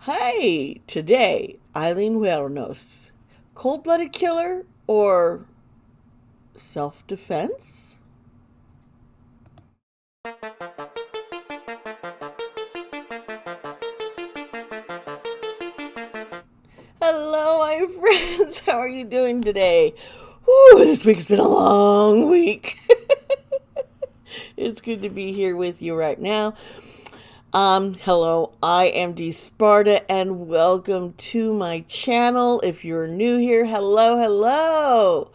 Hey, today, Aileen Wuornos. Cold-blooded killer or self-defense? Hello, my friends. How are you doing today? Whew, this week's been a long week. It's good to be here with you right now. Hello, I am Dee Sparta, and welcome to my channel. If you're new here, hello.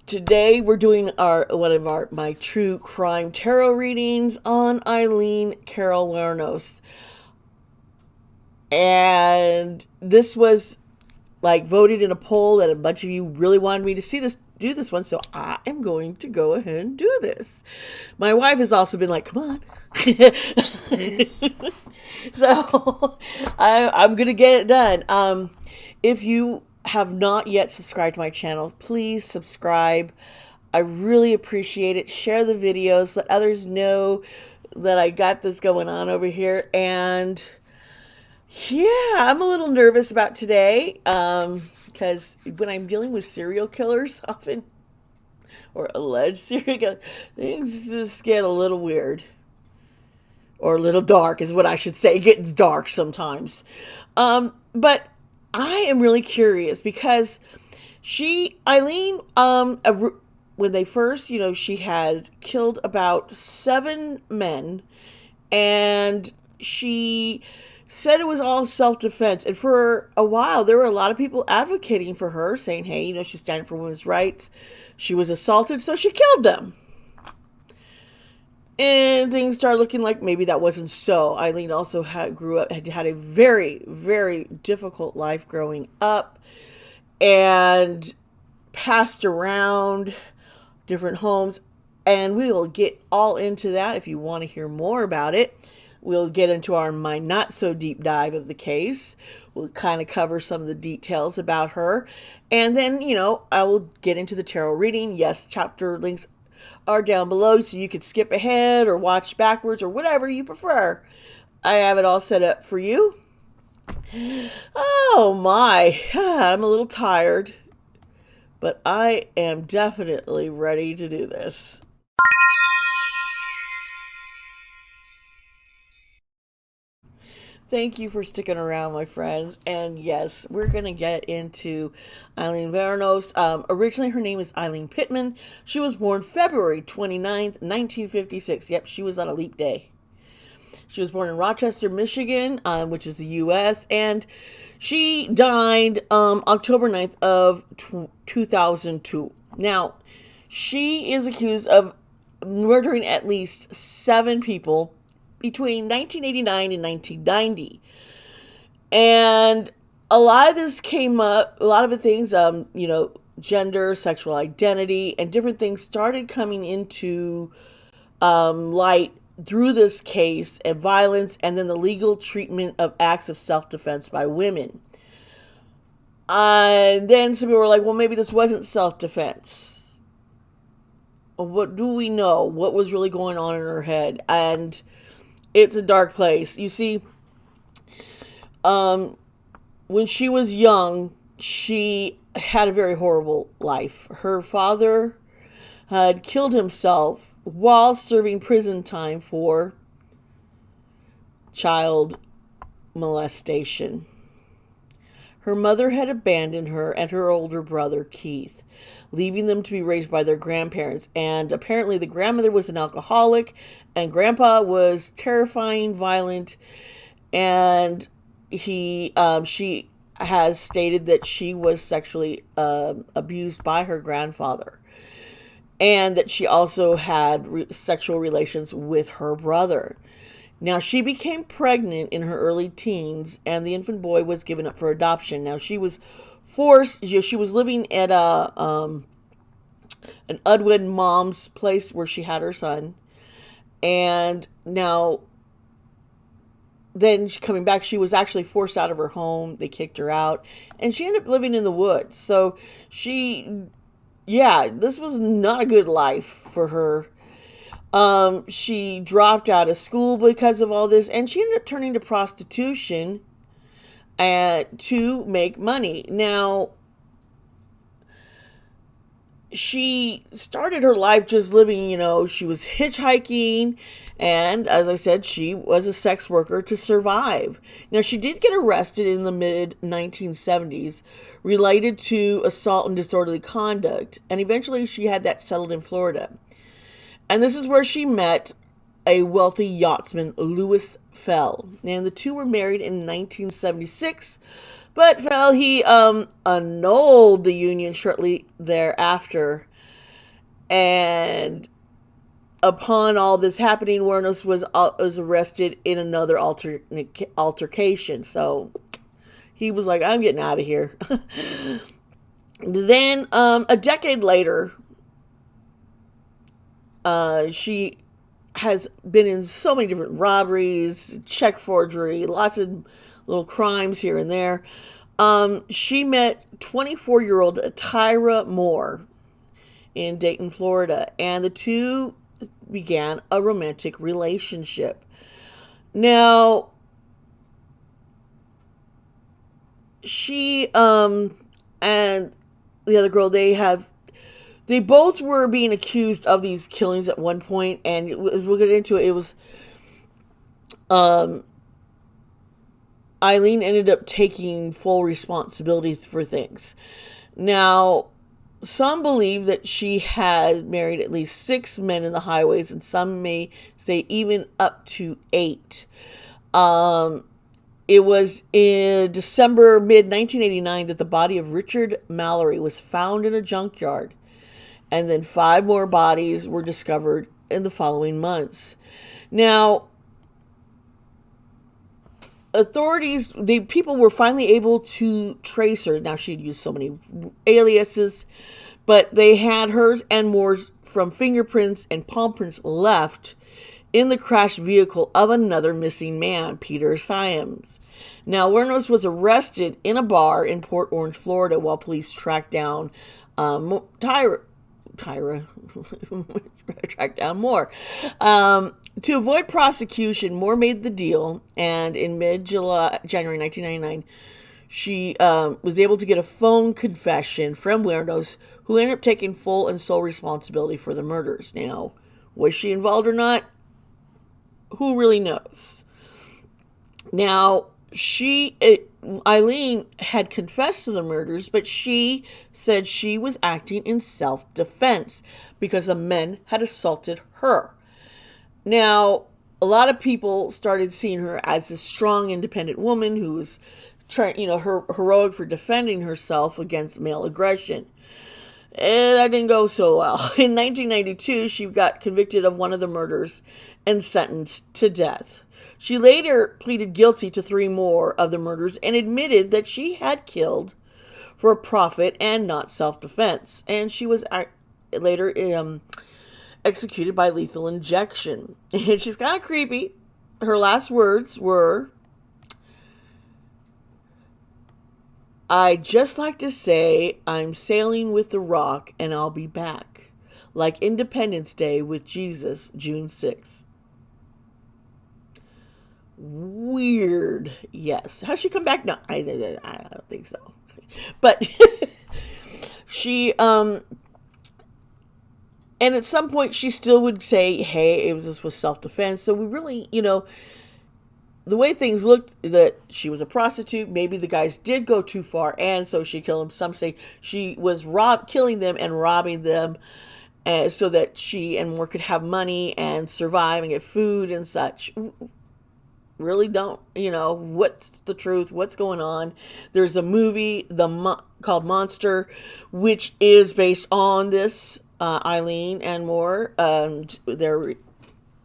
Today we're doing my true crime tarot readings on Aileen Wuornos. And this was voted in a poll that a bunch of you really wanted me to do this one, so I am going to go ahead and do this. My wife has also been like, come on. So I'm gonna get it done. If you have not yet subscribed to my channel, please subscribe. I really appreciate it. Share the videos, let others know that I got this going on over here. And yeah, I'm a little nervous about today because when I'm dealing with serial killers often, or alleged serial killers, things just get a little weird. Or a little dark is what I should say. It gets dark sometimes. But I am really curious because Aileen, when they first, she had killed about 7 men, and she said it was all self-defense. And for a while, there were a lot of people advocating for her, saying, hey, she's standing for women's rights. She was assaulted, so she killed them. And things started looking like maybe that wasn't so. Aileen also had a very, very difficult life growing up, and passed around different homes. And we will get all into that if you want to hear more about it. We'll get into my not so deep dive of the case. We'll kind of cover some of the details about her. And then, I will get into the tarot reading. Yes, chapter links are down below, so you could skip ahead or watch backwards or whatever you prefer. I have it all set up for you. Oh my, I'm a little tired, but I am definitely ready to do this. Thank you for sticking around, my friends. And yes, we're going to get into Aileen Wuornos. Originally, her name is Eileen Pittman. She was born February 29th, 1956. Yep, she was on a leap day. She was born in Rochester, Michigan, which is the U.S., and she died October 9th of 2002. Now, she is accused of murdering at least 7 people between 1989 and 1990. And a lot of this came up, a lot of the things, gender, sexual identity, and different things started coming into light through this case, and violence, and then the legal treatment of acts of self-defense by women. And then some people were like, well, maybe this wasn't self-defense. What do we know? What was really going on in her head? And it's a dark place. You see, when she was young, she had a very horrible life. Her father had killed himself while serving prison time for child molestation. Her mother had abandoned her and her older brother, Keith, leaving them to be raised by their grandparents. And apparently the grandmother was an alcoholic, and grandpa was terrifying, violent, and she has stated that she was sexually abused by her grandfather, and that she also had sexual relations with her brother. Now, she became pregnant in her early teens, and the infant boy was given up for adoption. Now, she was forced, she was living at an Udwin mom's place where she had her son. And now, then coming back, she was actually forced out of her home. They kicked her out, and she ended up living in the woods. So this was not a good life for her. She dropped out of school because of all this, and she ended up turning to prostitution to make money. Now, she started her life just living, she was hitchhiking, and as I said, she was a sex worker to survive. Now, she did get arrested in the mid 1970s related to assault and disorderly conduct, and eventually she had that settled in Florida. And this is where she met a wealthy yachtsman, Louis Fell. And the two were married in 1976, but Fell, he annulled the union shortly thereafter. And upon all this happening, Wuornos was arrested in another altercation. So he was like, I'm getting out of here. Then a decade later, she has been in so many different robberies, check forgery, lots of little crimes here and there. She met 24-year-old Tyra Moore in Dayton, Florida, and the two began a romantic relationship. Now, she and the other girl, they both were being accused of these killings at one point, and we'll get into it. It was Aileen ended up taking full responsibility for things. Now, some believe that she had married at least 6 men in the highways, and some may say even up to 8. It was in December, mid 1989, that the body of Richard Mallory was found in a junkyard. And then 5 more bodies were discovered in the following months. Now, people were finally able to trace her. Now, she'd used so many aliases, but they had hers and Moore's from fingerprints and palm prints left in the crashed vehicle of another missing man, Peter Siams. Now, Wuornos was arrested in a bar in Port Orange, Florida, while police tracked down Tyra tracked down Moore. To avoid prosecution, Moore made the deal, and in January 1999, she was able to get a phone confession from Wuornos, who ended up taking full and sole responsibility for the murders. Now, was she involved or not? Who really knows? Now, Aileen had confessed to the murders, but she said she was acting in self-defense because the men had assaulted her. Now, a lot of people started seeing her as a strong, independent woman who was heroic for defending herself against male aggression. And that didn't go so well. In 1992, she got convicted of one of the murders and sentenced to death. She later pleaded guilty to 3 more of the murders and admitted that she had killed for profit and not self-defense. And she was later executed by lethal injection. And she's kind of creepy. Her last words were, "I'd just like to say I'm sailing with the Rock and I'll be back. Like Independence Day with Jesus, June 6th. Weird. Yes. How'd she come back? No, I don't think so. But she, and at some point she still would say, hey, this was self-defense. So we really, the way things looked is that she was a prostitute. Maybe the guys did go too far, and so she killed them. Some say she was killing them and robbing them so that she and Moore could have money and survive and get food and such. Really don't, what's the truth, what's going on. There's a movie called Monster, which is based on this, Aileen and Moore,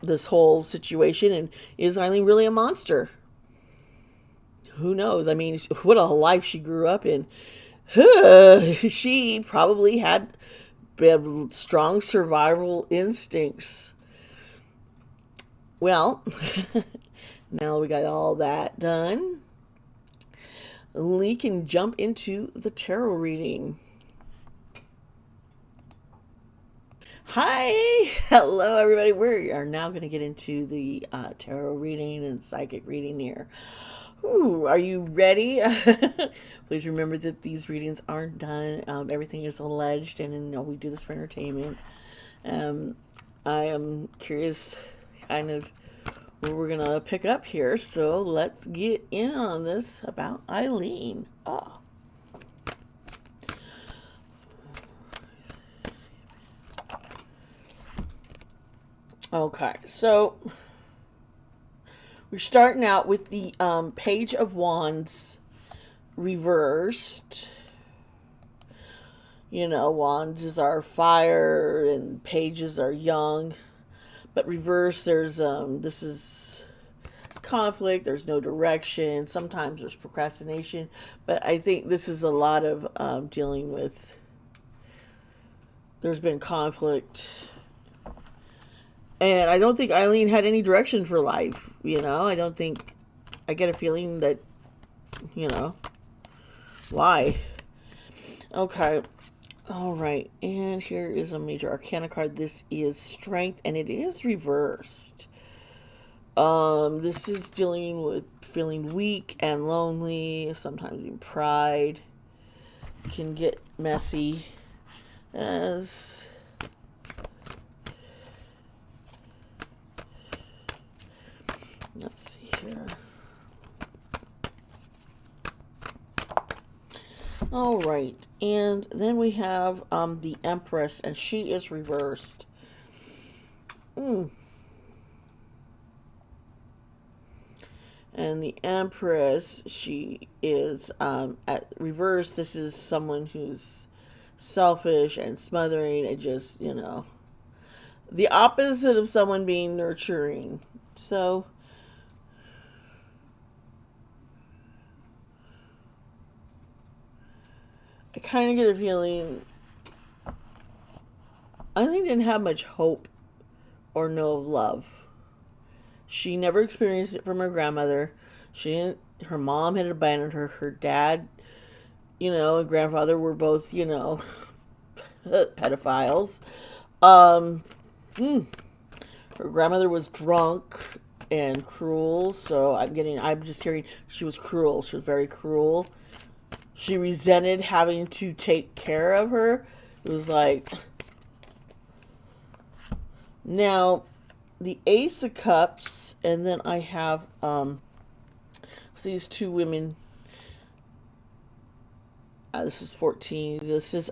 this whole situation. And is Aileen really a monster? Who knows? I mean, what a life she grew up in. She probably had strong survival instincts. Well, now we got all that done, we can jump into the tarot reading. Hi, hello everybody. We are now going to get into the tarot reading and psychic reading here. Ooh, are you ready? Please remember that these readings aren't done. Everything is alleged, and we do this for entertainment. Um, I am curious, kind of, where we're gonna pick up here. So let's get in on this about Aileen. Oh. Okay, so we're starting out with the Page of Wands reversed. Wands is our fire and pages are young. But reverse, this is conflict, there's no direction. Sometimes there's procrastination. But I think this is a lot of dealing with, there's been conflict. And I don't think Aileen had any direction for life. I don't think, I get a feeling that, why? Okay. All right. And here is a major arcana card. This is Strength, and it is reversed. This is dealing with feeling weak and lonely, sometimes even pride. Can get messy as let's see here. All right, and then we have the Empress, and she is reversed. And the Empress, she is at reverse. This is someone who's selfish and smothering and just, the opposite of someone being nurturing. So I kind of get a feeling Eileen didn't have much hope or know of love. She never experienced it from her grandmother. She didn't. Her mom had abandoned her. Her dad, and grandfather were both, pedophiles. Her grandmother was drunk and cruel. So I'm just hearing she was cruel. She was very cruel. She resented having to take care of her. It was like, now, the Ace of Cups, and then I have these two women. This is 14. This is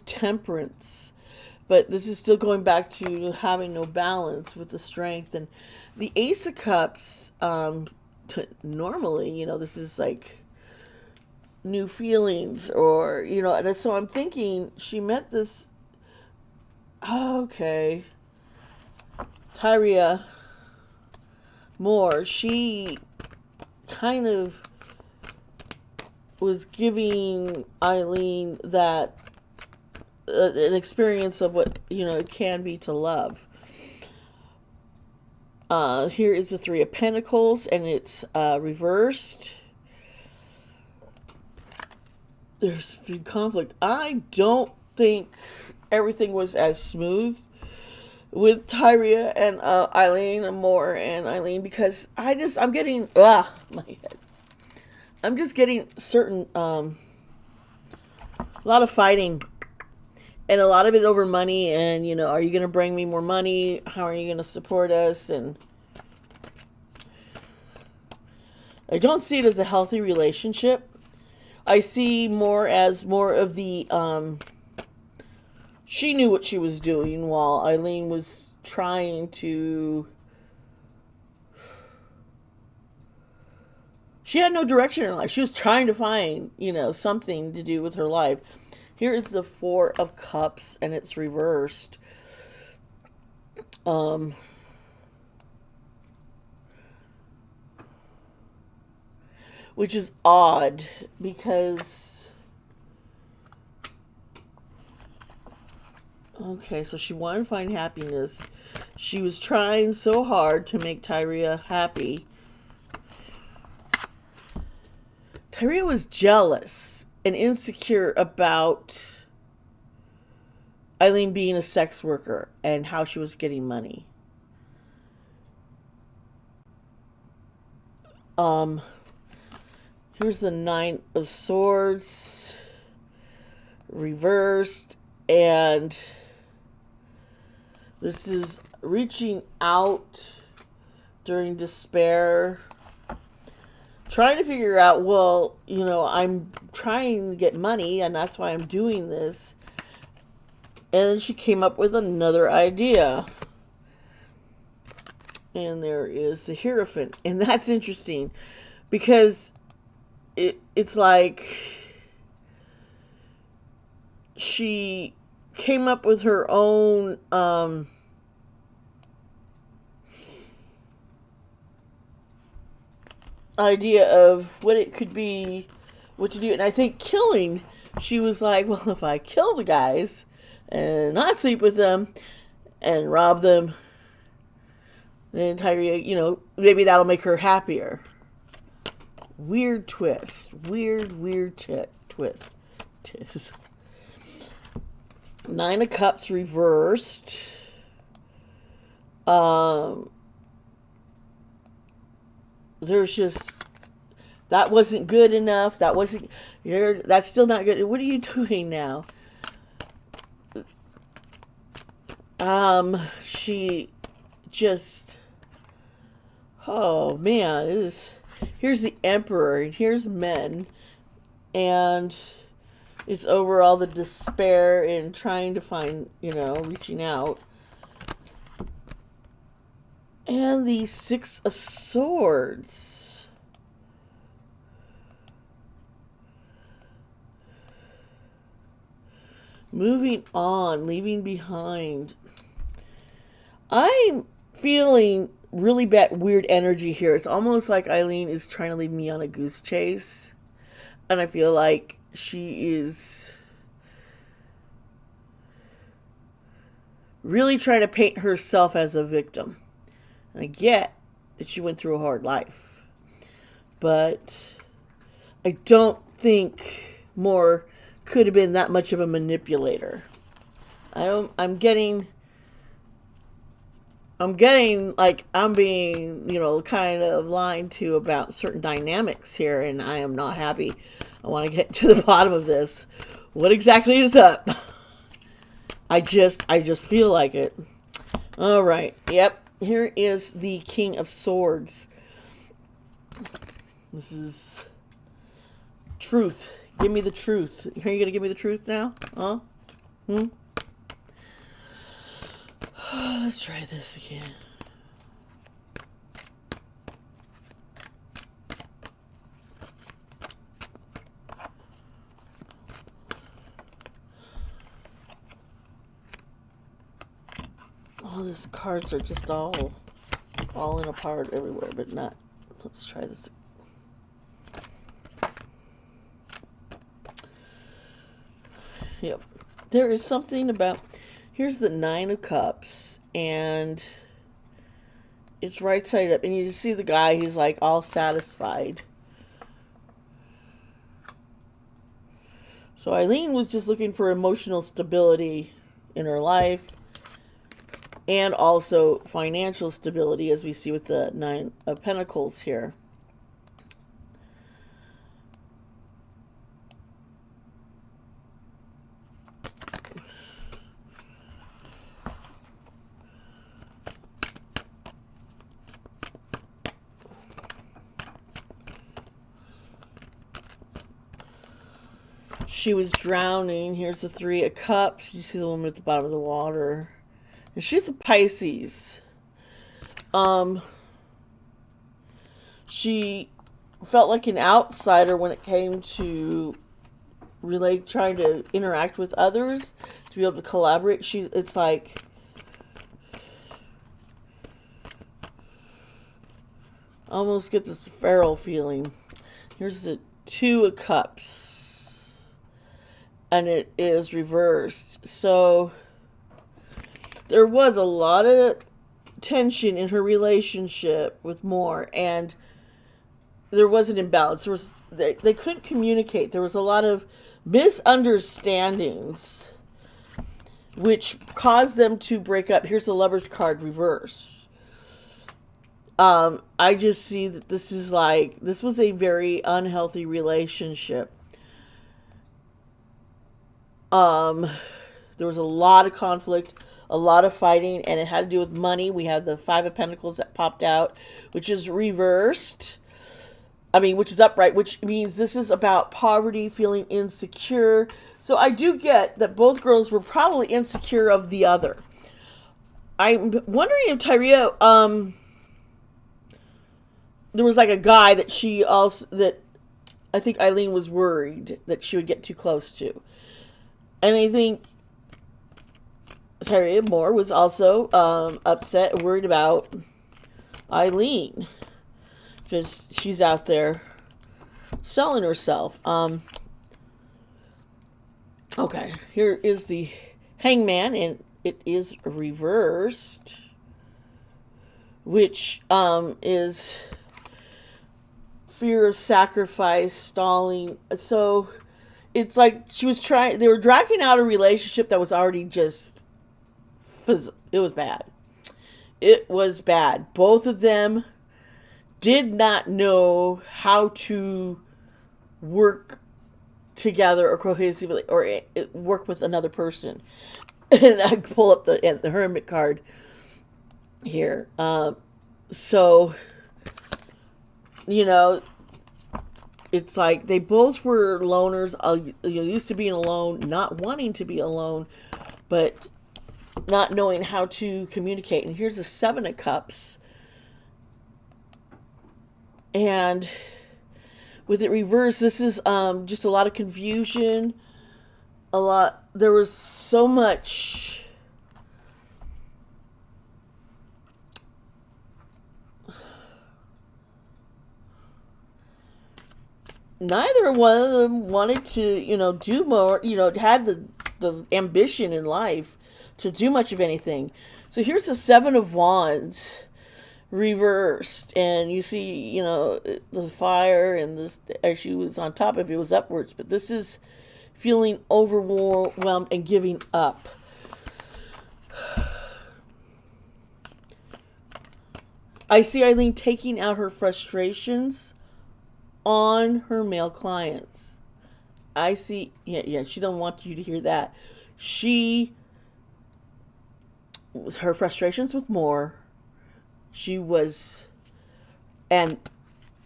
Temperance, but this is still going back to having no balance with the Strength. And the Ace of Cups, normally, this is like new feelings, or and so I'm thinking she met this. Okay, Tyria Moore, she kind of was giving Aileen that an experience of what it can be to love. Here is the Three of Pentacles, and it's reversed. There's been conflict. I don't think everything was as smooth with Tyria and Aileen Moore and Aileen, because I'm getting my head. I'm just getting certain a lot of fighting, and a lot of it over money, and are you going to bring me more money? How are you going to support us? And I don't see it as a healthy relationship. I see more of the she knew what she was doing while Aileen was trying to. She had no direction in her life. She was trying to find, something to do with her life. Here is the Four of Cups, and it's reversed. Which is odd, because okay, so she wanted to find happiness. She was trying so hard to make Tyria happy. Tyria was jealous and insecure about Aileen being a sex worker and how she was getting money. Um, Here's the Nine of Swords reversed, and this is reaching out during despair, trying to figure out, well, I'm trying to get money and that's why I'm doing this. And then she came up with another idea. And there is the Hierophant. And that's interesting because it's like she came up with her own idea of what it could be, what to do. And I think killing, she was like, well, if I kill the guys and not sleep with them and rob them the entire, maybe that'll make her happier. Weird twist. Weird twist. Nine of Cups reversed. There's just, that wasn't good enough. That's still not good. What are you doing now? She just, oh man, here's the Emperor and here's men, and it's over all the despair and trying to find, reaching out. And the Six of Swords. Moving on, leaving behind. I'm feeling really bad, weird energy here. It's almost like Aileen is trying to lead me on a goose chase. And I feel like she is really trying to paint herself as a victim. And I get that she went through a hard life. But I don't think Moore could have been that much of a manipulator. I'm getting like I'm being, kind of lied to about certain dynamics here, and I am not happy. I want to get to the bottom of this. What exactly is up? I just feel like it. All right. Yep. Here is the King of Swords. This is truth. Give me the truth. Are you going to give me the truth now? Huh? Let's try this again. All these cards are just all falling apart everywhere, but not. Let's try this. Yep. There is something about, here's the Nine of Cups, and it's right side up, and you just see the guy, he's like all satisfied. So Aileen was just looking for emotional stability in her life, and also financial stability, as we see with the Nine of Pentacles here. She was drowning. Here's the Three of Cups. You see the woman at the bottom of the water. And she's a Pisces. She felt like an outsider when it came to trying to interact with others, to be able to collaborate. It's like almost get this feral feeling. Here's the Two of Cups, and it is reversed. So there was a lot of tension in her relationship with Moore, and there was an imbalance. They couldn't communicate. There was a lot of misunderstandings. which caused them to break up. Here's the Lover's card reverse. I just see that this was a very unhealthy relationship. There was a lot of conflict, a lot of fighting, and it had to do with money. We had the Five of Pentacles that popped out, which is reversed. Which is upright, which means this is about poverty, feeling insecure. So I do get that both girls were probably insecure of the other. I'm wondering if Tyria, there was like a guy that I think Aileen was worried that she would get too close to. And I think Tyria Moore was also upset and worried about Aileen, because she's out there selling herself. Okay, here is the Hangman, and it is reversed, which is fear of sacrifice, stalling. So it's like they were dragging out a relationship that was already just it was bad. It was bad. Both of them did not know how to work together or cohesively or work with another person. And I pull up the Hermit card here. So, it's like they both were loners, used to being alone, not wanting to be alone, but not knowing how to communicate. And here's the Seven of Cups. And with it reversed, this is just a lot of confusion. There was so much neither one of them wanted to, do more, had the ambition in life to do much of anything. So here's the Seven of Wands reversed, and you see, the fire, and this actually was on top if it was upwards, but this is feeling overwhelmed and giving up. I see Aileen taking out her frustrations on her male clients. I see, she don't want you to hear that. Her frustrations with Moore, and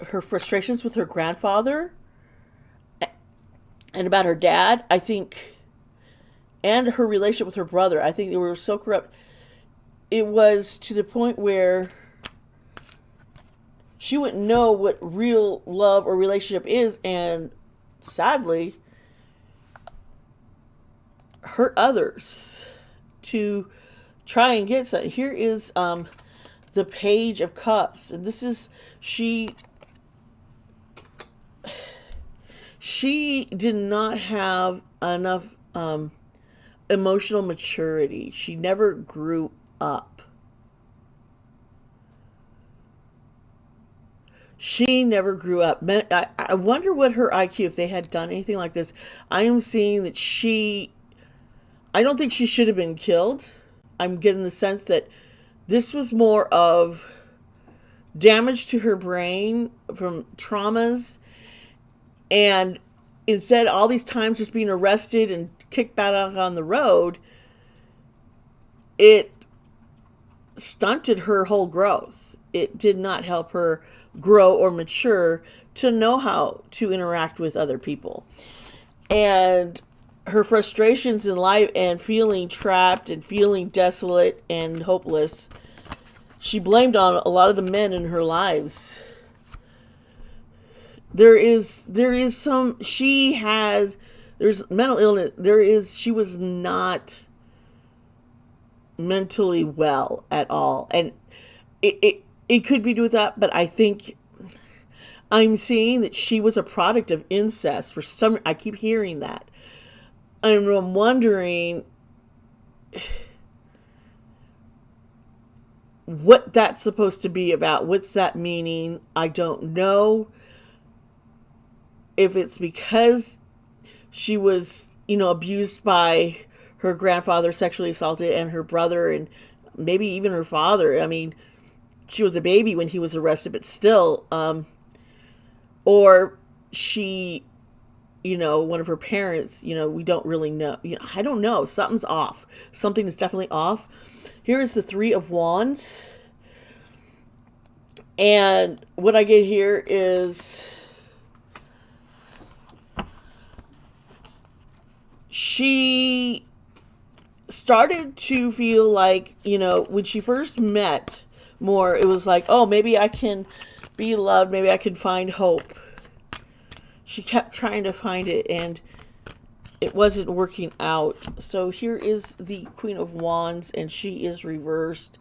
her frustrations with her grandfather and about her dad, I think, and her relationship with her brother, I think they were so corrupt. It was to the point where she wouldn't know what real love or relationship is, and sadly hurt others to try and get something. Here is the Page of Cups, and this is she did not have enough emotional maturity. She never grew up. She never grew up. I wonder what her IQ, if they had done anything like this. I am seeing that I don't think she should have been killed. I'm getting the sense that this was more of damage to her brain from traumas, and instead all these times just being arrested and kicked back out on the road, it stunted her whole growth. It did not help her grow or mature to know how to interact with other people. And her frustrations in life and feeling trapped and feeling desolate and hopeless, she blamed on a lot of the men in her lives. There's mental illness. She was not mentally well at all. And it could be due with that, but I think I'm seeing that she was a product of incest I keep hearing that. And I'm wondering what that's supposed to be about. What's that meaning? I don't know. If it's because she was, abused by her grandfather sexually assaulted, and her brother, and maybe even her father. I mean, she was a baby when he was arrested, but still, or she, one of her parents, we don't really know. I don't know. Something's off. Something is definitely off. Here is the Three of Wands. And what I get here is she started to feel like, when she first met more, it was like, oh, maybe I can be loved. Maybe I can find hope. She kept trying to find it, and it wasn't working out. So here is the Queen of Wands, and she is reversed.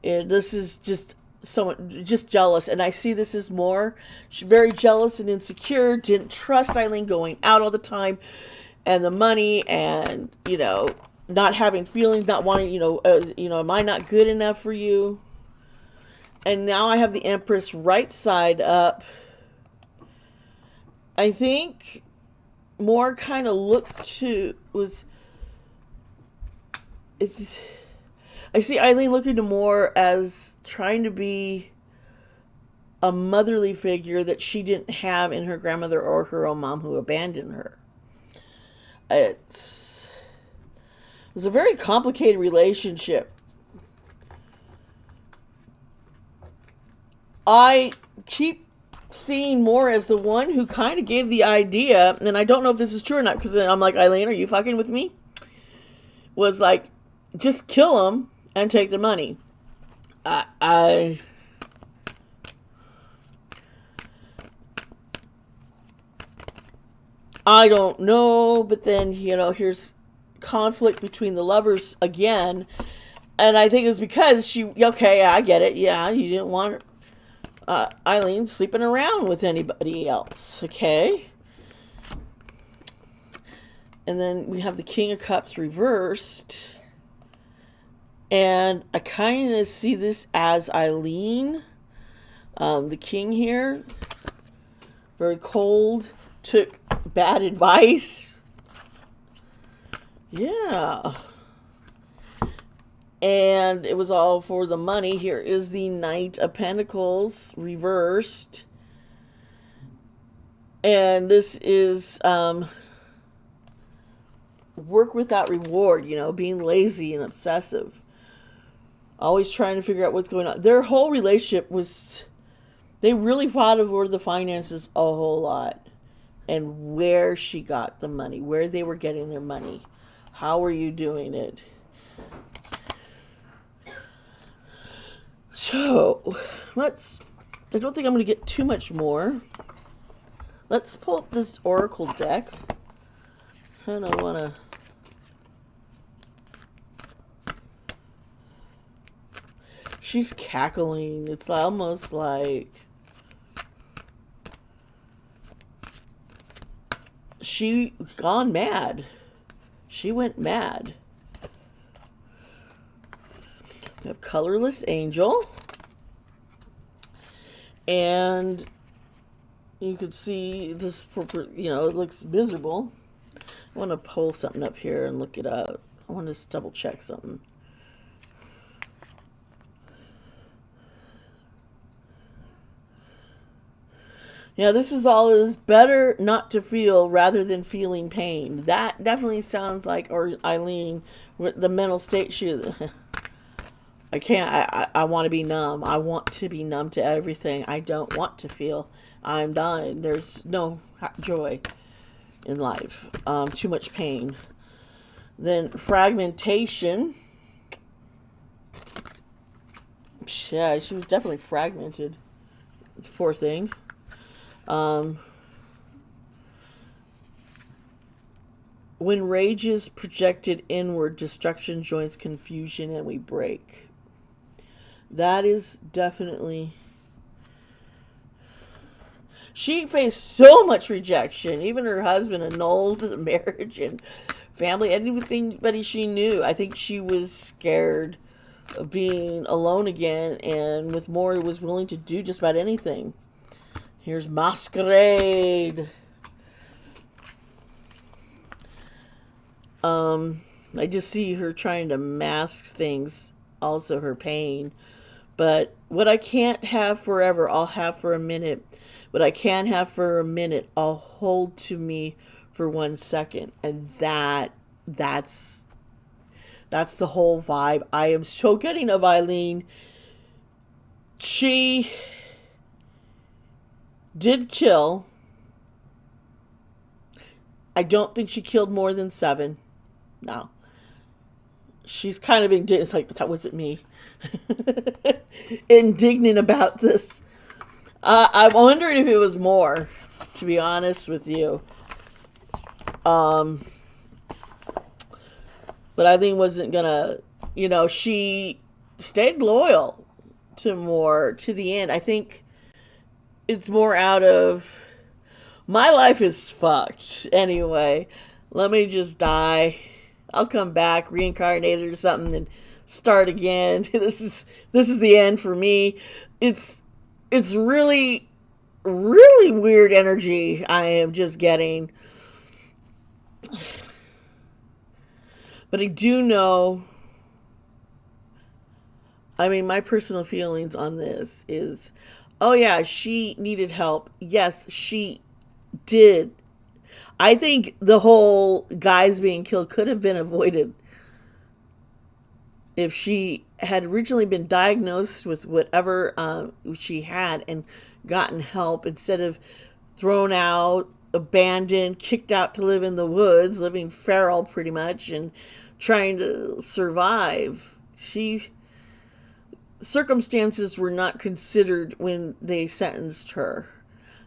And this is just someone just jealous. And I see this as more. She's very jealous and insecure. Didn't trust Aileen going out all the time. And the money, and, not having feelings, not wanting, am I not good enough for you? And now I have the Empress right side up. I think more kind of looked to was, I see Aileen looking to more as trying to be a motherly figure that she didn't have in her grandmother or her own mom who abandoned her. It was a very complicated relationship. I keep seeing more as the one who kind of gave the idea, and I don't know if this is true or not, because I'm like, Aileen, are you fucking with me? Was like, just kill him and take the money. I don't know, but then, here's conflict between the lovers again, and I think it was because okay, I get it, yeah, you didn't want Aileen sleeping around with anybody else, okay? And then we have the King of Cups reversed, and I kind of see this as Aileen, the king here, very cold, took bad advice. Yeah. And it was all for the money. Here is the Knight of Pentacles reversed. And this is work without reward, being lazy and obsessive. Always trying to figure out what's going on. Their whole relationship was, they really fought over the finances a whole lot. And where she got the money, where they were getting their money. How were you doing it? So, I don't think I'm going to get too much more. Let's pull up this Oracle deck. I don't want to... She's cackling. It's almost like... she gone mad. She went mad. We have Colorless Angel. And you can see this, it looks miserable. I want to pull something up here and look it up. I want to double check something. Yeah, this is all is better not to feel rather than feeling pain. That definitely sounds like, or Aileen, the mental state she I can't, I want to be numb. I want to be numb to everything. I don't want to feel. I'm done. There's no joy in life. Too much pain. Then fragmentation. Yeah, she was definitely fragmented. Poor thing. When rage is projected inward, destruction joins confusion and we break. That is definitely... She faced so much rejection. Even her husband annulled the marriage and family, anybody she knew. I think she was scared of being alone again, and with more was willing to do just about anything. Here's Masquerade. I just see her trying to mask things, also her pain. But what I can't have forever, I'll have for a minute. What I can have for a minute, I'll hold to me for 1 second. And that's that's the whole vibe I am so getting of Aileen. She did kill. I don't think she killed more than 7. No. She's kind of indignant. It's like, that wasn't me. Indignant about this. I'm wondering if it was more, to be honest with you. But I think wasn't gonna, she stayed loyal to the end. I think it's more out of my life is fucked anyway. Let me just die. I'll come back, reincarnated or something, and start again. This is the end for me. It's really really weird energy I am just getting. But I do know, I mean, my personal feelings on this is, oh yeah, she needed help. Yes, she did. I think the whole guys being killed could have been avoided if she had originally been diagnosed with whatever she had and gotten help instead of thrown out, abandoned, kicked out to live in the woods, living feral pretty much, and trying to survive. Circumstances were not considered when they sentenced her.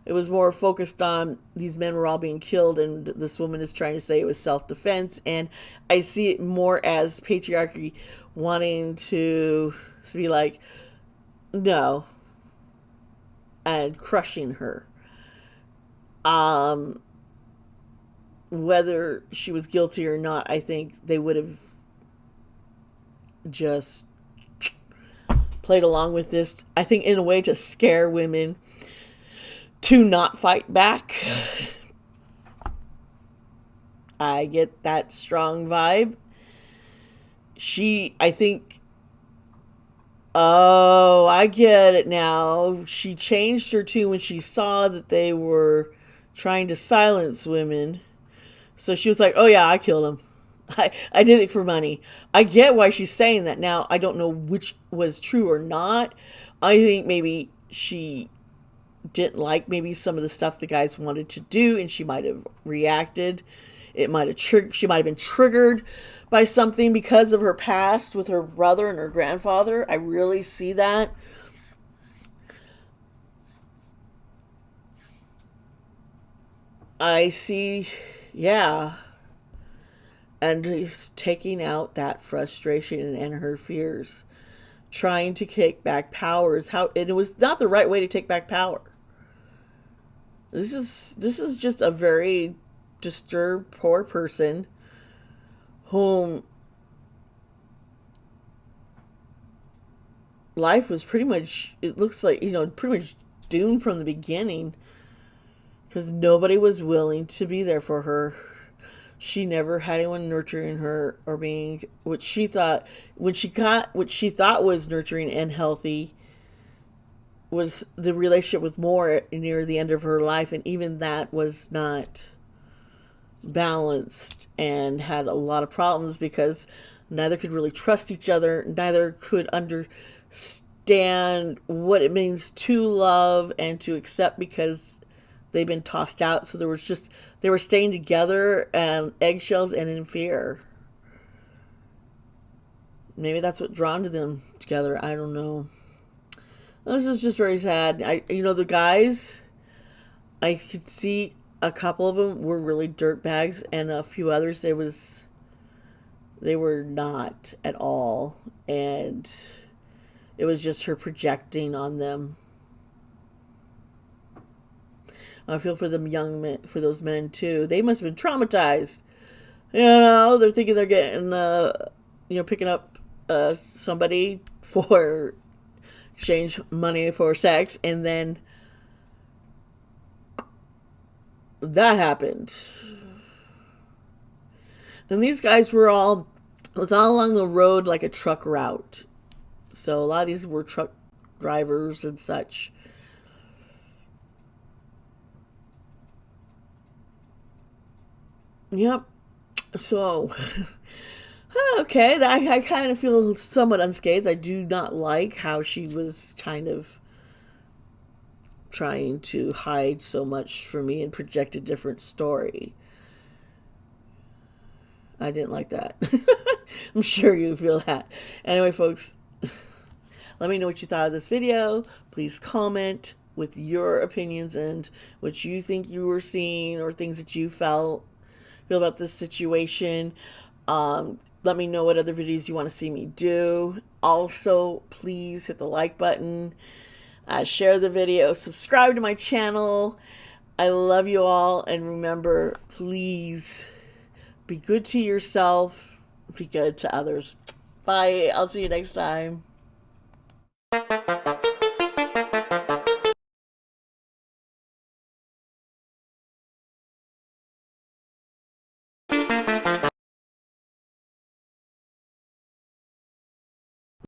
It was more focused on these men were all being killed, and this woman is trying to say it was self-defense. And I see it more as patriarchy wanting to be like, no, and crushing her. Whether she was guilty or not, I think they would have just played along with this, I think, in a way to scare women to not fight back. I get that strong vibe. I think, oh, I get it now. She changed her tune when she saw that they were trying to silence women. So she was like, oh yeah, I killed him. I did it for money. I get why she's saying that now. I don't know which was true or not. I think maybe she didn't like maybe some of the stuff the guys wanted to do, and she might have reacted. It might have she might have been triggered by something because of her past with her brother and her grandfather. I really see that. I see, yeah. And he's taking out that frustration and her fears, trying to take back power is how, and it was not the right way to take back power. This is just a very disturbed, poor person whom life was pretty much, it looks like, pretty much doomed from the beginning because nobody was willing to be there for her. She never had anyone nurturing her or being what she thought, when she got what she thought was nurturing and healthy, was the relationship with more near the end of her life, and even that was not balanced and had a lot of problems because neither could really trust each other, neither could understand what it means to love and to accept because they've been tossed out. So they were staying together and eggshells and in fear. Maybe that's what drawn to them together. I don't know. This is just very sad. The guys, I could see a couple of them were really dirtbags, and a few others they were not at all, and it was just her projecting on them. I feel for them young men, for those men too. They must have been traumatized. They're thinking they're getting, picking up somebody for exchange money for sex, and then that happened. And these guys were all It was all along the road like a truck route. So a lot of these were truck drivers and such. Yep. So, okay, I kind of feel somewhat unscathed. I do not like how she was kind of trying to hide so much from me and project a different story. I didn't like that. I'm sure you feel that. Anyway, folks, let me know what you thought of this video. Please comment with your opinions and what you think you were seeing or things that you feel about this situation. Let me know what other videos you want to see me do. Also, please hit the like button, share the video, subscribe to my channel. I love you all, and remember, please be good to yourself, be good to others. Bye. I'll see you next time.